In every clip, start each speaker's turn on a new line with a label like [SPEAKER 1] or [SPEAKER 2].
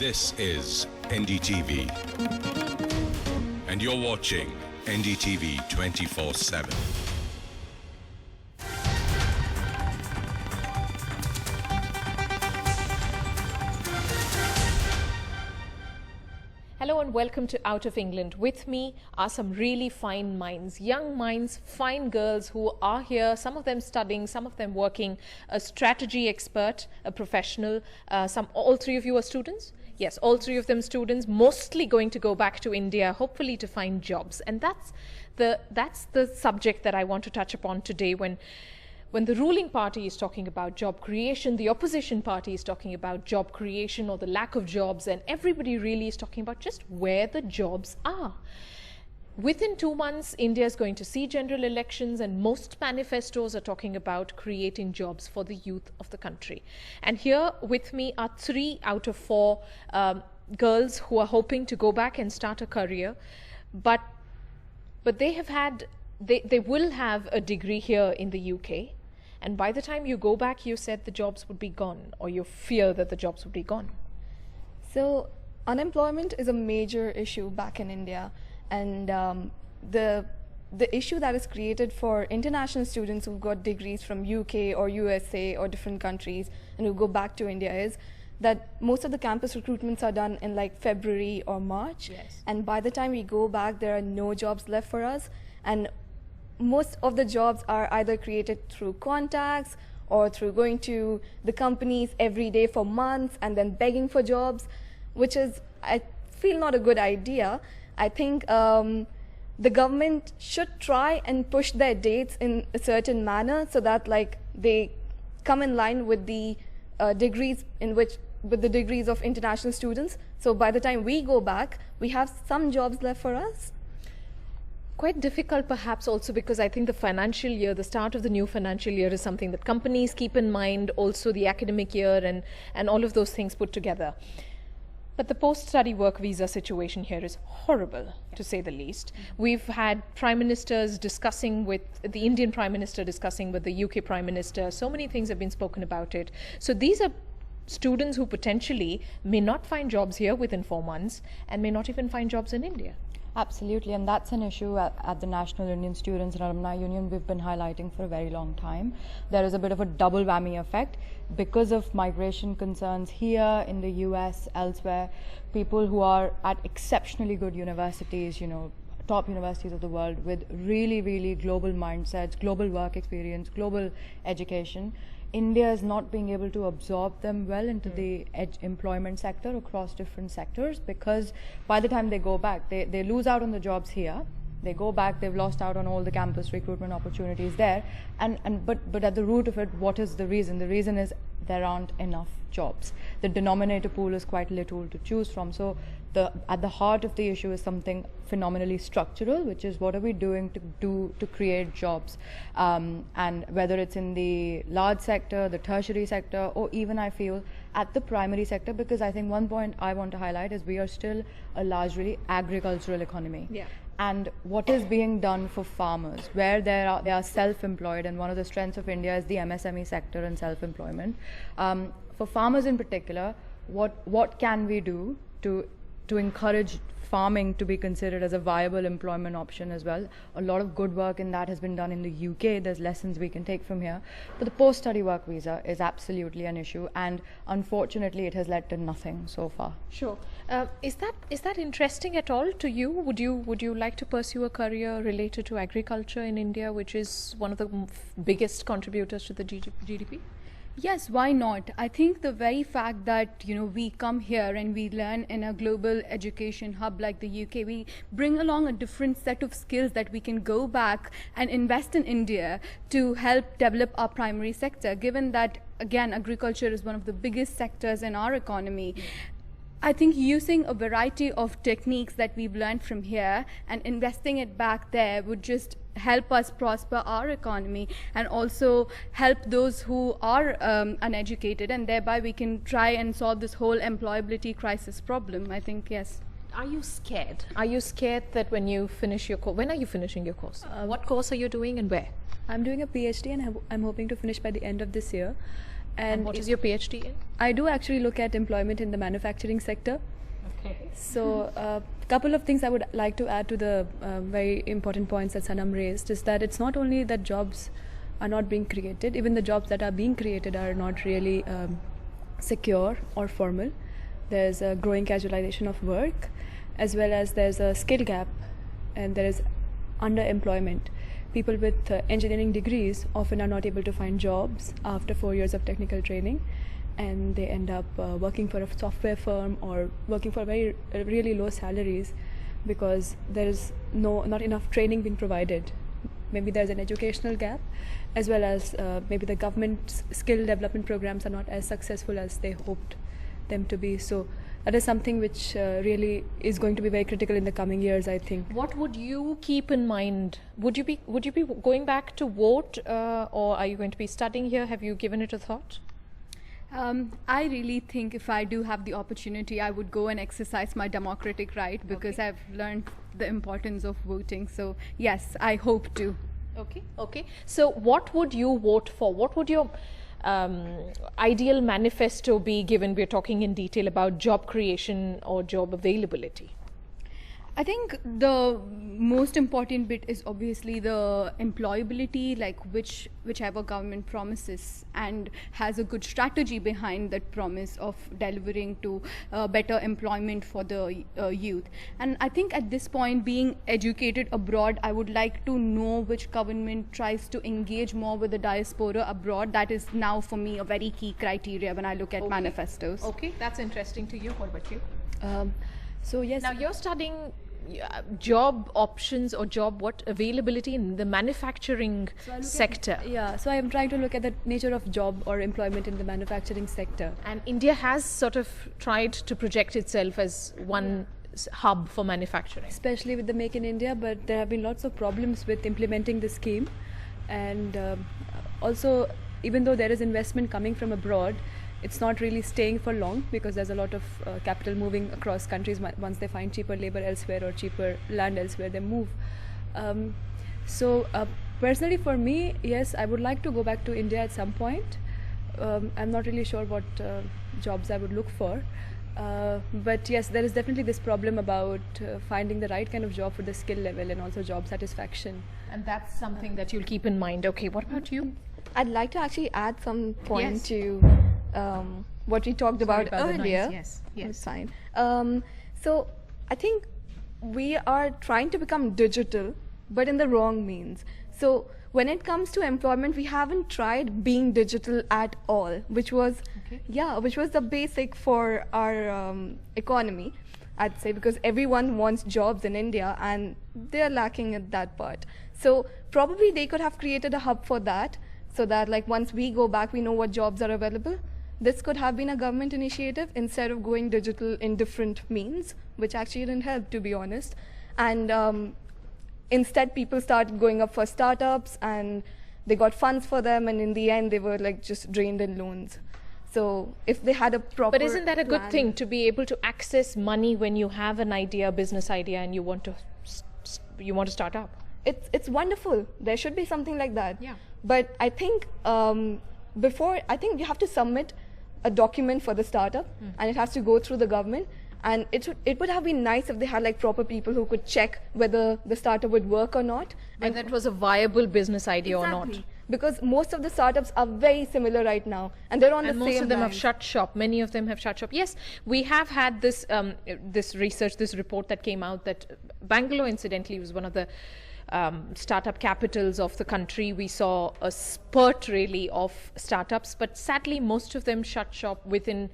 [SPEAKER 1] This is NDTV, and you're watching NDTV 24/7.
[SPEAKER 2] Hello and welcome to Out of England. With me are some really fine minds, young minds, fine girls who are here, some of them studying, some of them working, a strategy expert, a professional. All three of you are students? Yes, all three of them students, mostly going to go back to India, hopefully to find jobs. And that's the subject that I want to touch upon today when the ruling party is talking about job creation, the opposition party is talking about job creation or the lack of jobs, and everybody really is talking about just where the jobs are. Within 2 months, India is going to see general elections, and most manifestos are talking about creating jobs for the youth of the country. And here with me are 3 out of 4 girls who are hoping to go back and start a career, but they will have a degree here in the UK. And by the time you go back, you said the jobs would be gone, or you fear that the jobs would be gone.
[SPEAKER 3] So unemployment is a major issue back in India, and the issue that is created for international students who've got degrees from UK or USA or different countries and who go back to India is that most of the campus recruitments are done in like February or March.
[SPEAKER 2] Yes.
[SPEAKER 3] And by the time we go back, there are no jobs left for us. And most of the jobs are either created through contacts or through going to the companies every day for months and then begging for jobs, which is, I feel, not a good idea. I think the government should try and push their dates in a certain manner so that they come in line with the degrees of international students. So by the time we go back, we have some jobs left for us.
[SPEAKER 2] Quite difficult perhaps also because I think the financial year, the start of the new financial year is something that companies keep in mind, also the academic year and all of those things put together. But the post-study work visa situation here is horrible, to say the least. We've had prime ministers discussing with the Indian prime minister, discussing with the UK prime minister. So many things have been spoken about it. So these are students who potentially may not find jobs here within 4 months and may not even find jobs in India.
[SPEAKER 4] Absolutely, and that's an issue at the National Indian Students and Alumni Union we've been highlighting for a very long time. There is a bit of a double whammy effect because of migration concerns here in the US, elsewhere. People who are at exceptionally good universities, top universities of the world with really, really global mindsets, global work experience, global education. India is not being able to absorb them well into the employment sector across different sectors, because by the time they go back, they lose out on the jobs here. They go back, they've lost out on all the campus recruitment opportunities there. But at the root of it, what is the reason? The reason is there aren't enough jobs. The denominator pool is quite little to choose from. So at the heart of the issue is something phenomenally structural, which is what are we doing to create jobs, and whether it's in the large sector, the tertiary sector, or even I feel at the primary sector, because I think one point I want to highlight is we are still a largely agricultural economy.
[SPEAKER 2] Yeah.
[SPEAKER 4] And what is being done for farmers, where they are self-employed, and one of the strengths of India is the MSME sector and self-employment. For farmers in particular, what can we do to encourage farming to be considered as a viable employment option as well? A lot of good work in that has been done in the UK. There's lessons we can take from here. But the post-study work visa is absolutely an issue, and unfortunately it has led to nothing so far.
[SPEAKER 2] Sure. Is that interesting at all to you? Would you like to pursue a career related to agriculture in India, which is one of the biggest contributors to the GDP?
[SPEAKER 5] Yes, why not? I think the very fact that we come here and we learn in a global education hub like the UK, we bring along a different set of skills that we can go back and invest in India to help develop our primary sector, given that, again, agriculture is one of the biggest sectors in our economy. I think using a variety of techniques that we've learned from here and investing it back there would just help us prosper our economy and also help those who are uneducated, and thereby we can try and solve this whole employability crisis problem. I think, yes.
[SPEAKER 2] Are you scared? Are you scared that when you finish your course, when are you finishing your course? What course are you doing and where?
[SPEAKER 6] I'm doing a PhD and I'm hoping to finish by the end of this year.
[SPEAKER 2] And what is your PhD in?
[SPEAKER 6] I do actually look at employment in the manufacturing sector.
[SPEAKER 2] Okay.
[SPEAKER 6] So a couple of things I would like to add to the very important points that Sanam raised is that it's not only that jobs are not being created, even the jobs that are being created are not really secure or formal. There's a growing casualization of work, as well as there's a skill gap, and there is underemployment. People with engineering degrees often are not able to find jobs after 4 years of technical training, and they end up working for a software firm or working for really low salaries because there is not enough training being provided. Maybe there's an educational gap, as well as maybe the government's skill development programs are not as successful as they hoped them to be. So that is something which really is going to be very critical in the coming years, I think.
[SPEAKER 2] What would you keep in mind? Would you be going back to vote, or are you going to be studying here? Have you given it a thought?
[SPEAKER 5] I really think if I do have the opportunity, I would go and exercise my democratic right, because I've learned the importance of voting. So yes, I hope to.
[SPEAKER 2] Okay. So what would you vote for? What would your ideal manifesto be, given we're talking in detail about job creation or job availability?
[SPEAKER 5] I think the most important bit is obviously the employability, like whichever government promises and has a good strategy behind that promise of delivering to better employment for the youth. And I think at this point, being educated abroad, I would like to know which government tries to engage more with the diaspora abroad. That is now for me a very key criteria when I look at manifestos.
[SPEAKER 2] Okay, that's interesting to you. What about you?
[SPEAKER 6] So yes.
[SPEAKER 2] Now you're studying job options or job availability in the manufacturing sector.
[SPEAKER 6] So I am trying to look at the nature of job or employment in the manufacturing sector.
[SPEAKER 2] And India has sort of tried to project itself as one hub for manufacturing.
[SPEAKER 6] Especially with the Make in India, but there have been lots of problems with implementing the scheme. And also, even though there is investment coming from abroad, it's not really staying for long, because there's a lot of capital moving across countries. Once they find cheaper labor elsewhere or cheaper land elsewhere, they move. So personally for me, yes, I would like to go back to India at some point. I'm not really sure what jobs I would look for. But yes, there is definitely this problem about finding the right kind of job for the skill level and also job satisfaction.
[SPEAKER 2] And that's something that you'll keep in mind. Okay, what about you?
[SPEAKER 3] I'd like to actually add some point
[SPEAKER 2] Yes.
[SPEAKER 3] to what we talked about
[SPEAKER 2] about the
[SPEAKER 3] earlier.
[SPEAKER 2] noise. Yes.
[SPEAKER 3] It's fine. So I think we are trying to become digital, but in the wrong means. So when it comes to employment, we haven't tried being digital at all, which was the basic for our economy, I'd say, because everyone wants jobs in India and they're lacking at that part. So probably they could have created a hub for that, so that like once we go back, we know what jobs are available. This could have been a government initiative instead of going digital in different means, which actually didn't help, to be honest. And instead, people started going up for startups, and they got funds for them, and in the end, they were like just drained in loans. So if they had a proper
[SPEAKER 2] But isn't that a good
[SPEAKER 3] plan-
[SPEAKER 2] thing, to be able to access money when you have an idea, a business idea, and you want to start up?
[SPEAKER 3] It's wonderful. There should be something like that.
[SPEAKER 2] Yeah.
[SPEAKER 3] But I think I think you have to submit a document for the startup, and it has to go through the government. And it would have been nice if they had like proper people who could check whether the startup would work or not.
[SPEAKER 2] Whether it was a viable business idea or not.
[SPEAKER 3] Because most of the startups are very similar right now, and they're on
[SPEAKER 2] And
[SPEAKER 3] the
[SPEAKER 2] most
[SPEAKER 3] same
[SPEAKER 2] of them have
[SPEAKER 3] lines.
[SPEAKER 2] shut shop. Many of them have shut shop. Yes, we have had this this research, this report that came out that Bangalore, incidentally, was one of the startup capitals of the country. We saw a spurt really of startups, but sadly most of them shut shop within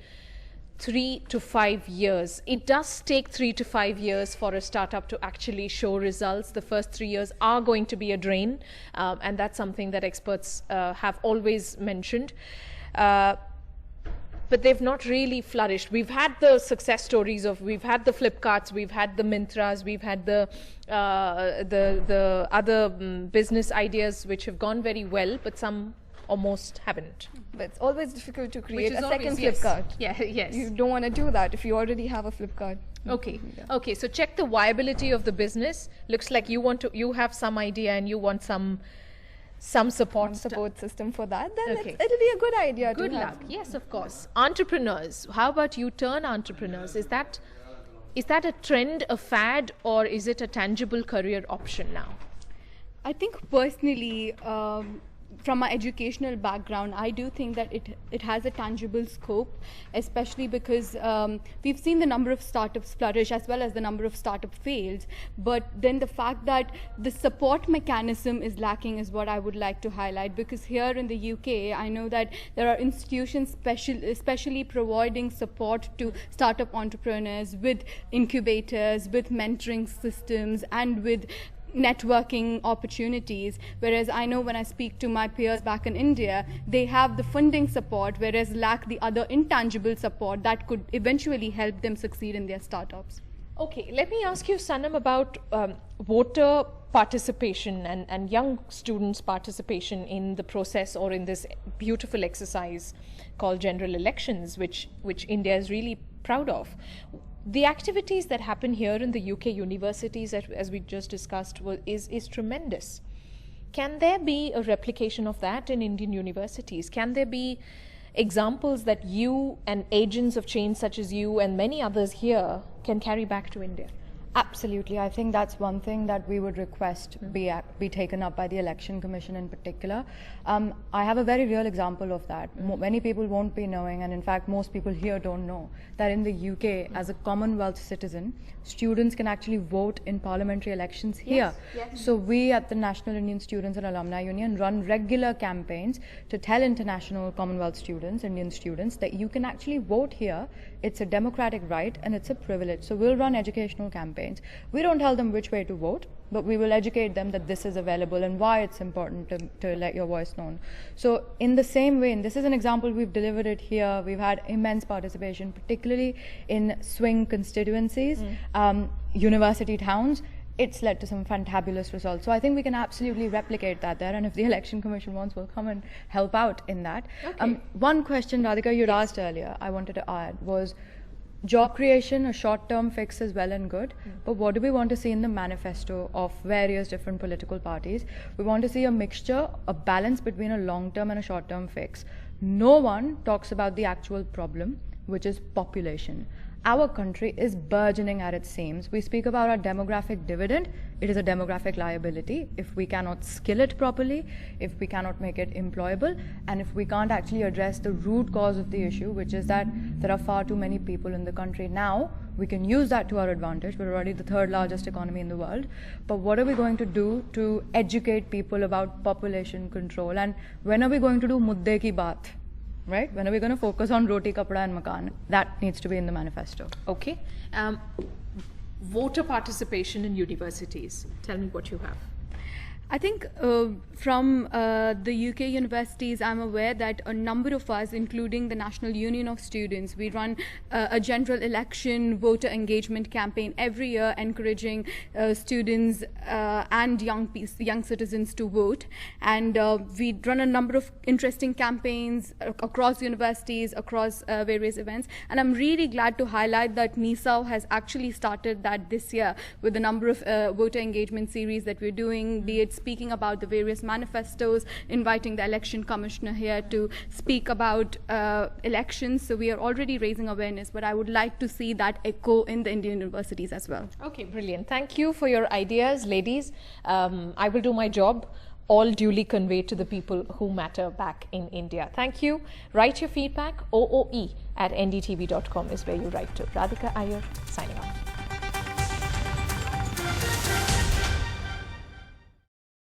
[SPEAKER 2] 3 to 5 years. It does take 3 to 5 years for a startup to actually show results. The first 3 years are going to be a drain, and that's something that experts have always mentioned. But they've not really flourished. We've had the success stories we've had the Flipkarts, we've had the Mintras, we've had the other business ideas which have gone very well, but some almost haven't.
[SPEAKER 3] But it's always difficult to create
[SPEAKER 2] is
[SPEAKER 3] a second
[SPEAKER 2] always- yes.
[SPEAKER 3] Flipkart.
[SPEAKER 2] Yeah, yes.
[SPEAKER 3] You don't want to do that if you already have a Flipkart.
[SPEAKER 2] Okay, so check the viability of the business. Looks like you have some idea and you want some some support.
[SPEAKER 3] support system for that, then
[SPEAKER 2] Okay.
[SPEAKER 3] it'll be a good idea
[SPEAKER 2] Good
[SPEAKER 3] to have.
[SPEAKER 2] luck. Yes, of course. Entrepreneurs. How about you turn entrepreneurs? Is that a trend, a fad, or is it a tangible career option now?
[SPEAKER 5] I think personally, from my educational background, I do think that it has a tangible scope, especially because we've seen the number of startups flourish as well as the number of startup fails. But then the fact that the support mechanism is lacking is what I would like to highlight, because here in the UK, I know that there are institutions especially providing support to startup entrepreneurs with incubators, with mentoring systems, and with networking opportunities, whereas I know when I speak to my peers back in India, they have the funding support, whereas lack the other intangible support that could eventually help them succeed in their startups.
[SPEAKER 2] Okay, let me ask you, Sanam, about voter participation and young students' participation in the process or in this beautiful exercise called general elections, which India is really proud of. The activities that happen here in the UK universities, as we just discussed, is tremendous. Can there be a replication of that in Indian universities? Can there be examples that you and agents of change such as you and many others here can carry back to India?
[SPEAKER 4] Absolutely. I think that's one thing that we would request be taken up by the Election Commission in particular. I have a very real example of that. Many people won't be knowing, and in fact most people here don't know, that in the UK, as a Commonwealth citizen, students can actually vote in parliamentary elections here. Yes. So we at the National Indian Students and Alumni Union run regular campaigns to tell international Commonwealth students, Indian students, that you can actually vote here. It's a democratic right and it's a privilege. So we'll run educational campaigns. We don't tell them which way to vote, but we will educate them that this is available and why it's important to let your voice known. So in the same way, and this is an example, we've delivered it here, we've had immense participation, particularly in swing constituencies, university towns. It's led to some fantabulous results. So I think we can absolutely replicate that there, and if the Election Commission wants, we'll come and help out in that.
[SPEAKER 2] Okay.
[SPEAKER 4] One question, Radhika, you'd asked earlier, I wanted to add, was job creation, a short-term fix is well and good, but what do we want to see in the manifesto of various different political parties? We want to see a mixture, a balance between a long-term and a short-term fix. No one talks about the actual problem, which is population. Our country is burgeoning at its seams. We speak about our demographic dividend. It is a demographic liability if we cannot skill it properly, if we cannot make it employable, and if we can't actually address the root cause of the issue, which is that there are far too many people in the country. Now, we can use that to our advantage. We're already the third largest economy in the world. But what are we going to do to educate people about population control? And when are we going to do mudde ki baat? Right? When are we going to focus on roti, kapda and makan? That needs to be in the manifesto.
[SPEAKER 2] Okay. Voter participation in universities. Tell me what you have.
[SPEAKER 5] I think from the UK universities, I'm aware that a number of us, including the National Union of Students, we run a general election voter engagement campaign every year, encouraging students and young citizens to vote. And we run a number of interesting campaigns across universities, across various events. And I'm really glad to highlight that NISAO has actually started that this year with a number of voter engagement series that we're doing, be it speaking about the various manifestos, inviting the election commissioner here to speak about elections. So we are already raising awareness, but I would like to see that echo in the Indian universities as well.
[SPEAKER 2] Okay, brilliant. Thank you for your ideas, ladies. I will do my job, all duly conveyed to the people who matter back in India. Thank you. Write your feedback. OOE@ndtv.com is where you write to. Radhika Iyer, signing off.